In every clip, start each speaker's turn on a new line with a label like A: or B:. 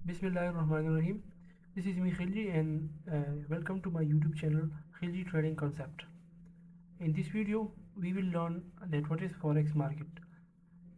A: Bismillahirrahmanirrahim. This is me Khilji and welcome to my YouTube channel Khilji Trading Concept. In this video we will learn that what is forex market.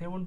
A: 7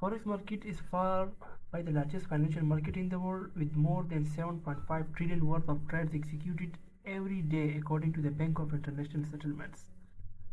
A: Forex market is far by the largest financial market in the world with more than 7.5 trillion worth of trades executed every day according to the Bank of International Settlements.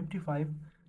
A: MT5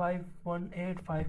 A: 5185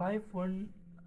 A: 51,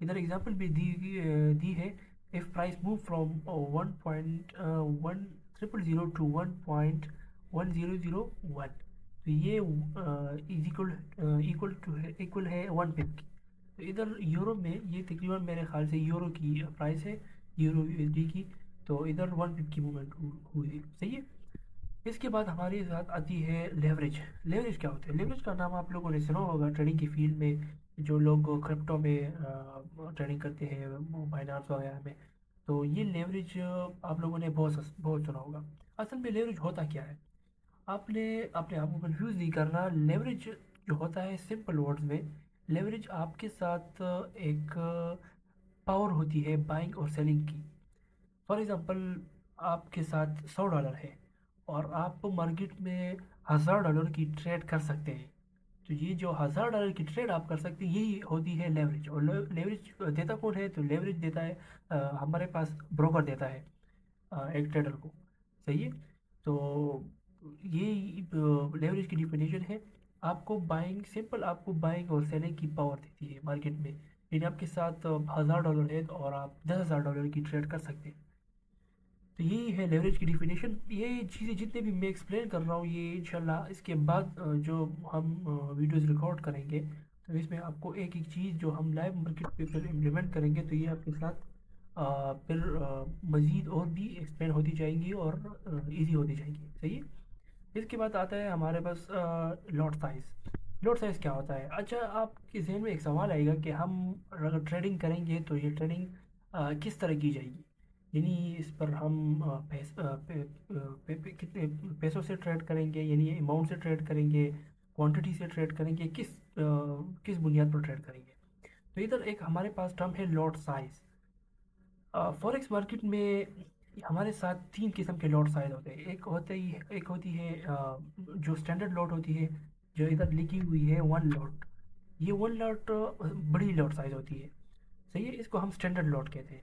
A: ادھر example بھی دی ہے. if price move from 1.1000 to 1.1001 تو یہ is equal ہے 1 پپ کی. تو ادھر euro میں یہ تقریباً میرے خیال سے یورو کی پرائس ہے، یورو یو ایس ڈی کی. تو ادھر 1 پپ کی موومنٹ ہوئی. صحیح ہے. اس کے بعد ہمارے ساتھ آتی ہے لیوریج. لیوریج کیا ہوتا ہے؟ لیوریج کا نام آپ لوگوں نے سنا ہوگا ٹریڈنگ کی فیلڈ میں. جو لوگ کرپٹو میں ٹریڈنگ کرتے ہیں بائنانس وغیرہ میں، تو یہ لیوریج آپ لوگوں نے بہت سنا ہوگا. اصل میں لیوریج ہوتا کیا ہے؟ آپ نے اپنے آپ کو کنفیوز نہیں کرنا. لیوریج جو ہوتا ہے سمپل ورڈز میں، لیوریج آپ کے ساتھ ایک پاور ہوتی ہے بائنگ اور سیلنگ کی. فار ایگزامپل آپ کے ساتھ $100 ہے اور آپ مارکیٹ میں $1000 کی ٹریڈ کر سکتے ہیں. تو یہ جو $1000 کی ٹریڈ آپ کر سکتے ہیں یہی ہوتی ہے لیوریج. اور لیوریج دیتا کون ہے؟ تو لیوریج دیتا ہے ہمارے پاس بروکر دیتا ہے ایک ٹریڈر کو. صحیح ہے. تو یہ لیوریج کی ڈیفینیشن ہے. آپ کو بائنگ سمپل آپ کو بائنگ اور سیلنگ کی پاور دیتی ہے مارکیٹ میں. یعنی آپ کے ساتھ $1000 ہے اور آپ $10,000 کی ٹریڈ کر سکتے ہیں. تو یہی ہے لیوریج کی ڈیفینیشن. یہ چیزیں جتنے بھی میں ایکسپلین کر رہا ہوں یہ انشاءاللہ اس کے بعد جو ہم ویڈیوز ریکارڈ کریں گے تو اس میں آپ کو ایک ایک چیز جو ہم لائیو مارکیٹ پہ پھر امپلیمنٹ کریں گے تو یہ آپ کے ساتھ پھر مزید اور بھی ایکسپلین ہوتی جائیں گی اور ایزی ہوتی جائیں گی. صحیح ہے. اس کے بعد آتا ہے ہمارے پاس لاٹ سائز. لاٹ سائز کیا ہوتا ہے؟ اچھا آپ کے ذہن میں ایک سوال آئے گا کہ ہم اگر ٹریڈنگ کریں گے تو یہ ٹریڈنگ کس طرح کی جائے گی؟ یعنی اس پر ہم کتنے پیسوں سے ٹریڈ کریں گے، یعنی اماؤنٹ سے ٹریڈ کریں گے، کوانٹٹی سے ٹریڈ کریں گے، کس بنیاد پر ٹریڈ کریں گے؟ تو ادھر ایک ہمارے پاس ٹرم ہے لاٹ سائز. فوریکس مارکیٹ میں ہمارے ساتھ 3 قسم کے لاٹ سائز ہوتے ہیں. ایک ہوتی ہے جو اسٹینڈرڈ لاٹ ہوتی ہے جو ادھر لکھی ہوئی ہے 1 لاٹ. یہ 1 لاٹ بڑی لاٹ سائز ہوتی ہے. صحیح ہے. اس کو ہم اسٹینڈرڈ لاٹ کہتے ہیں.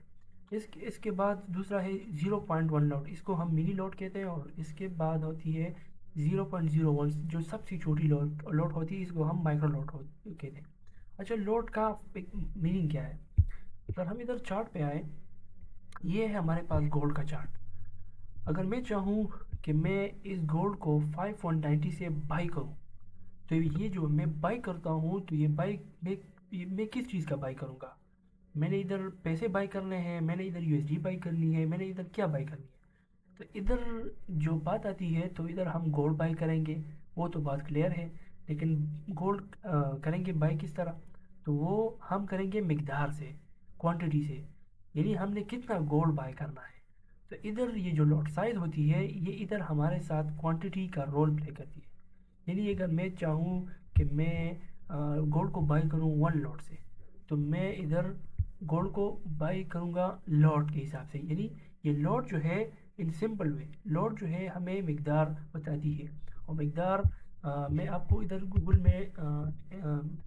A: اس کے بعد دوسرا ہے 0.1 لاٹ، اس کو ہم منی لاٹ کہتے ہیں. اور اس کے بعد ہوتی ہے 0.01 جو سب سے چھوٹی لاٹ ہوتی ہے، اس کو ہم مائکرو لاٹ کہتے ہیں. اچھا لاٹ کا میننگ کیا ہے؟ اگر ہم ادھر چارٹ پہ آئیں، یہ ہے ہمارے پاس گولڈ کا چارٹ. اگر میں چاہوں کہ میں اس گولڈ کو 590 سے بائی کروں تو یہ جو میں بائی کرتا ہوں تو یہ بائی میں کس چیز کا بائی کروں گا؟ میں نے ادھر پیسے بائی کرنے ہیں، میں نے ادھر USD بائی کرنی ہے، میں نے ادھر کیا بائی کرنی ہے؟ تو ادھر جو بات آتی ہے تو ادھر ہم گولڈ بائی کریں گے، وہ تو بات کلیئر ہے. لیکن گولڈ کریں گے بائی کس طرح؟ تو وہ ہم کریں گے مقدار سے، کوانٹٹی سے. یعنی ہم نے کتنا گولڈ بائی کرنا ہے. تو ادھر یہ جو لاٹ سائز ہوتی ہے یہ ادھر ہمارے ساتھ کوانٹٹی کا رول پلے کرتی ہے. یعنی اگر میں چاہوں کہ میں گولڈ کو بائی کروں 1 لاٹ سے تو میں ادھر گولڈ کو بائی کروں گا لاٹ کے حساب سے. یعنی یہ لاٹ جو ہے ان سمپل وے لاٹ جو ہے ہمیں مقدار بتاتی ہے. اور مقدار میں آپ کو ادھر گوگل میں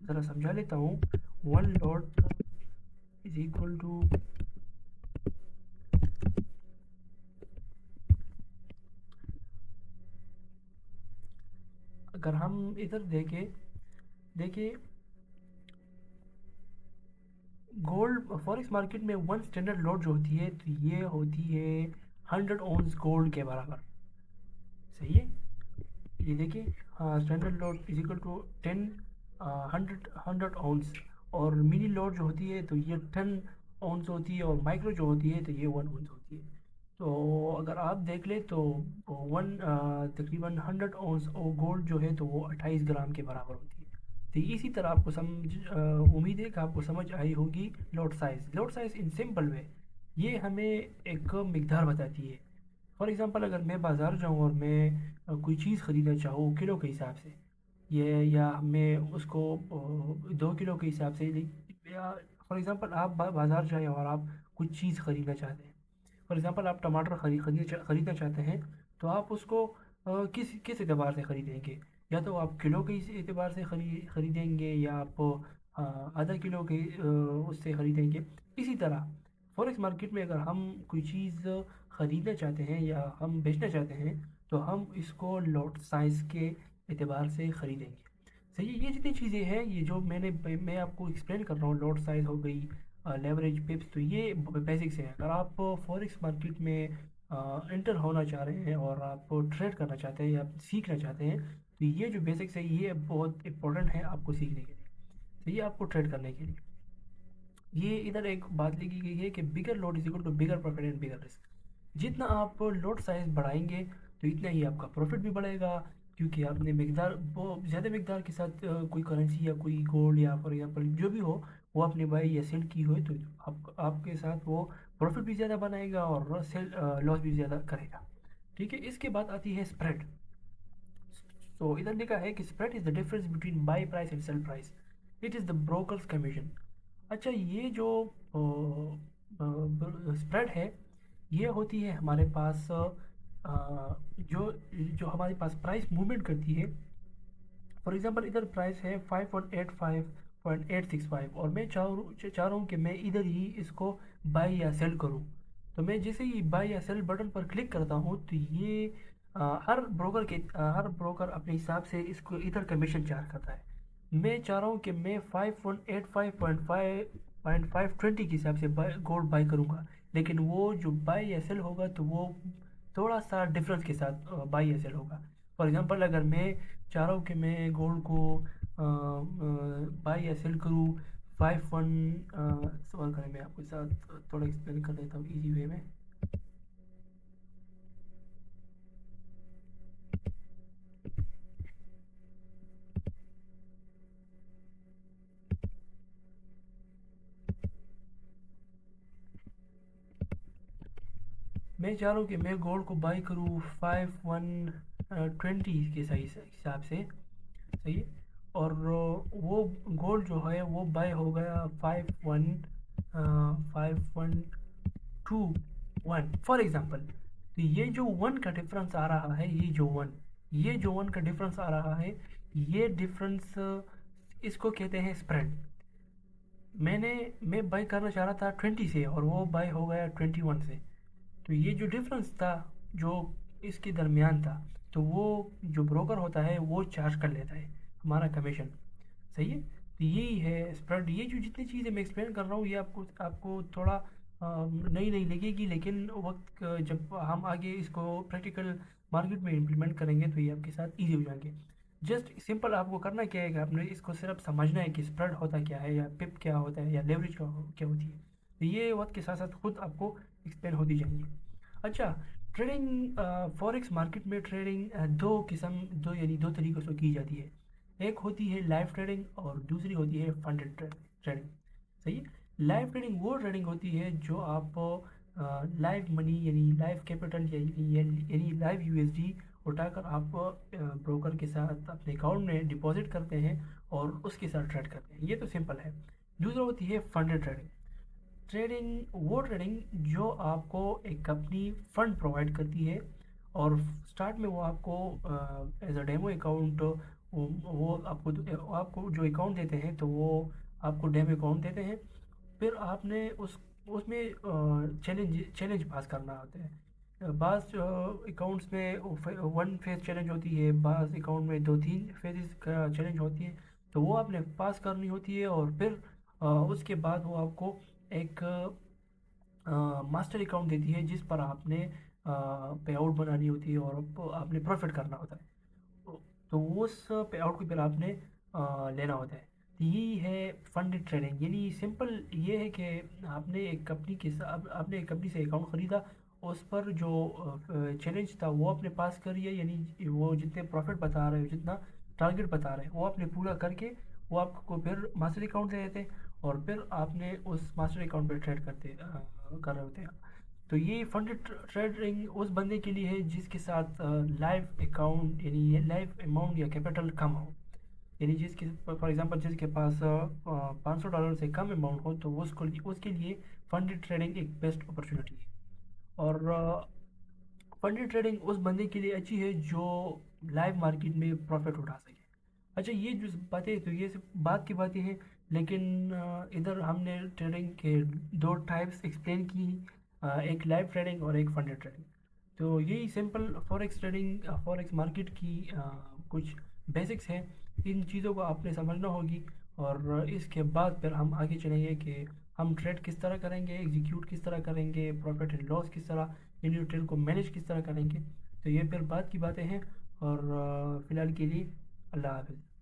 A: ذرا سمجھا لیتا ہوں. 1 لاٹ از ایکول ٹو اگر ہم ادھر دیکھیں گولڈ فوریکس مارکیٹ میں 1 اسٹینڈرڈ لاٹ جو ہوتی ہے تو یہ ہوتی ہے 100 اونس گولڈ کے برابر. صحیح ہے. یہ دیکھیں standard lot is equal to 100 ounce. اور منی لاٹ جو ہوتی ہے تو یہ 10 اونس ہوتی ہے. اور مائکرو جو ہوتی ہے تو یہ 1 اونس ہوتی ہے. تو اگر آپ دیکھ لیں تو تقریباً 100 اونس گولڈ جو ہے تو وہ 28 گرام کے برابر ہوتی ہے. تو اسی طرح آپ کو امید ہے کہ آپ کو سمجھ آئی ہوگی lot size. Lot size in simple way یہ ہمیں ایک مقدار بتاتی ہے. فار ایگزامپل اگر میں بازار جاؤں اور میں کوئی چیز خریدنا چاہوں کلو کے حساب سے، یا میں اس کو 2 کلو کے حساب سے، یا فار ایگزامپل آپ بازار جائیں اور آپ کچھ چیز خریدنا چاہتے ہیں. فار ایگزامپل آپ ٹماٹر خریدنا چاہتے ہیں تو آپ اس کو کس اعتبار سے خریدیں گے؟ یا تو آپ کلو کے اعتبار سے خریدیں گے یا آپ آدھا کلو کے اس سے خریدیں گے. اسی طرح فوریکس مارکیٹ میں اگر ہم کوئی چیز خریدنا چاہتے ہیں یا ہم بیچنا چاہتے ہیں تو ہم اس کو لاٹ سائز کے اعتبار سے خریدیں گے. صحیح. یہ جتنی چیزیں ہیں یہ جو میں آپ کو ایکسپلین کر رہا ہوں، لاٹ سائز ہو گئی، لیوریج پپس. تو یہ بیسکس ہے. اگر آپ فورکس مارکیٹ میں انٹر ہونا چاہ رہے ہیں اور آپ ٹریڈ کرنا چاہتے ہیں یا سیکھنا چاہتے ہیں تو یہ جو بیسکس ہے یہ بہت امپورٹنٹ ہے آپ کو سیکھنے کے لیے. تو یہ آپ کو ٹریڈ کرنے کے لیے یہ ادھر ایک بات لکھی گئی ہے کہ bigger load is equal to bigger profit and bigger risk. جتنا آپ لوڈ سائز بڑھائیں گے تو اتنا ہی آپ کا پروفٹ بھی بڑھے گا, کیونکہ آپ نے مقدار بہت زیادہ مقدار کے ساتھ کوئی کرنسی یا کوئی گولڈ یا فار ایگزامپل جو بھی ہو وہ آپ نے بائی یا سیل کی ہوئے تو آپ کے ساتھ وہ پروفٹ بھی زیادہ بنائے گا اور سیل لاس بھی زیادہ کرے گا. ٹھیک ہے. اس کے بعد آتی ہے اسپریڈ. سو ادھر لکھا ہے کہ spread is the difference between by price and cell price. It is the Broca's commission. اچھا یہ جو اسپریڈ ہے یہ ہوتی ہے ہمارے پاس جو جو ہمارے پاس پرائس موومنٹ کرتی ہے. فار ایگزامپل ادھر پرائس ہے 5.85.865 اور میں چاہ رہا ہوں کہ میں ادھر ہی اس کو بائی یا سیل کروں. تو میں جیسے ہی بائی یا سیل بٹن پر کلک کرتا ہوں تو یہ ہر بروکر اپنے حساب سے اس کو ادھر کمیشن چارج کرتا ہے. میں چاہ رہا ہوں کہ میں 5.85.5.20 کے حساب سے گولڈ بائی کروں گا, لیکن وہ جو بائی یا سیل ہوگا تو وہ تھوڑا سا ڈفرنس کے ساتھ بائی یا سیل ہوگا. فار ایگزامپل اگر میں چاہ رہا ہوں کہ میں گولڈ کو بائی یا سیل کروں 5.1 سوال کریں میں آپ کے ساتھ تھوڑا ایکسپلین کر دیتا ہوں ایزی وے میں. میں چاہ رہا ہوں کہ میں گولڈ کو بائی کروں 5.120 کے حساب سے. صحیح. اور وہ گولڈ جو ہے وہ بائی ہو گیا 5.21 فار ایگزامپل. تو یہ جو 1 کا ڈفرنس آ رہا ہے یہ جو 1 کا ڈفرنس آ رہا ہے یہ ڈفرنس اس کو کہتے ہیں اسپریڈ. میں بائی کرنا چاہ رہا تھا 20 سے اور وہ بائی ہو گیا 21 سے. تو یہ جو ڈفرنس تھا جو اس کے درمیان تھا تو وہ جو بروکر ہوتا ہے وہ چارج کر لیتا ہے ہمارا کمیشن. صحیح ہے. تو یہی ہے اسپریڈ. یہ جو جتنی چیزیں میں ایکسپلین کر رہا ہوں یہ آپ کو تھوڑا نئی لگے گی, لیکن وقت جب ہم آگے اس کو پریکٹیکل مارکیٹ میں امپلیمنٹ کریں گے تو یہ آپ کے ساتھ ایزی ہو جائیں گے. جسٹ سمپل آپ کو کرنا کیا ہے کہ آپ نے اس کو صرف سمجھنا ہے کہ اسپریڈ ہوتا کیا ہے یا پپ کیا ہوتا ہے یا لیوریج کیا ہوتی ہے. تو یہ وقت کے ساتھ ساتھ خود آپ کو ایکسپلین ہوتی جائیں گی. اچھا ٹریڈنگ فوریکس مارکیٹ میں ٹریڈنگ دو طریقوں سے کی جاتی ہے. ایک ہوتی ہے لائیو ٹریڈنگ اور دوسری ہوتی ہے فنڈڈ ٹریڈنگ. صحیح. لائیو ٹریڈنگ وہ ٹریڈنگ ہوتی ہے جو آپ لائیو منی یعنی لائیو کیپٹل یعنی لائیو یو ایس ڈی اٹھا کر آپ بروکر کے ساتھ اپنے اکاؤنٹ میں ڈپازٹ کرتے ہیں اور اس کے ساتھ ٹریڈ کرتے ہیں. یہ تو سمپل ہے. دوسرا ہوتی ہے فنڈڈ ٹریڈنگ. وہ ٹریڈنگ جو آپ کو ایک کمپنی فنڈ پرووائڈ کرتی ہے اور اسٹارٹ میں وہ آپ کو ایز اے ڈیمو اکاؤنٹ وہ آپ کو جو اکاؤنٹ دیتے ہیں تو وہ آپ کو ڈیمو اکاؤنٹ دیتے ہیں. پھر آپ نے اس میں چیلنج پاس کرنا ہوتا ہے. بعض اکاؤنٹس میں 1 فیز چیلنج ہوتی ہے, بعض اکاؤنٹ میں 2-3 فیزز کا چیلنج ہوتی ہے. تو وہ آپ نے پاس کرنی ہوتی ہے اور پھر اس کے بعد وہ آپ کو ایک ماسٹر اکاؤنٹ دیتی ہے جس پر آپ نے پے آؤٹ بنانی ہوتی ہے اور آپ نے پروفٹ کرنا ہوتا ہے. تو اس پے آؤٹ کو پھر آپ نے لینا ہوتا ہے. تو یہی ہے فنڈڈ ٹریڈنگ. یعنی سمپل یہ ہے کہ آپ نے ایک کمپنی سے اکاؤنٹ خریدا, اس پر جو چیلنج تھا وہ آپ نے پاس کری ہے, یعنی وہ جتنے پروفٹ بتا رہے ہیں جتنا ٹارگیٹ بتا رہے ہیں وہ آپ نے پورا کر کے وہ آپ کو پھر ماسٹر اکاؤنٹ دے دیتے ہیں اور پھر آپ نے اس ماسٹر اکاؤنٹ پہ ٹریڈ کر رہے ہوتے ہیں. تو یہ فنڈڈ ٹریڈنگ اس بندے کے لیے ہے جس کے ساتھ لائیو اکاؤنٹ یعنی لائیو اماؤنٹ یا کیپٹل کم ہو. یعنی فار ایگزامپل جس کے پاس $500 سے کم اماؤنٹ ہو تو اس کے لیے فنڈڈ ٹریڈنگ ایک بیسٹ اپرچونیٹی ہے. اور فنڈڈ ٹریڈنگ اس بندے کے لیے اچھی ہے جو لائیو مارکیٹ میں پروفٹ اٹھا سکے. اچھا یہ جو باتیں تو یہ صرف بات کی باتیں ہیں, لیکن ادھر ہم نے ٹریڈنگ کے 2 ٹائپس ایکسپلین کی, ایک لائیو ٹریڈنگ اور ایک فنڈڈ ٹریڈنگ. تو یہی سمپل فوریکس مارکیٹ کی کچھ بیسکس ہیں. ان چیزوں کو آپ نے سمجھنا ہوگی اور اس کے بعد پھر ہم آگے چلیں گے کہ ہم ٹریڈ کس طرح کریں گے، ایگزیکیوٹ کس طرح کریں گے، پروفٹ اینڈ لاس کس طرح، انڈیو ٹریڈ کو مینیج کس طرح کریں گے. تو یہ پھر بعد کی باتیں ہیں. اور فی الحال کے لیے اللہ حافظ.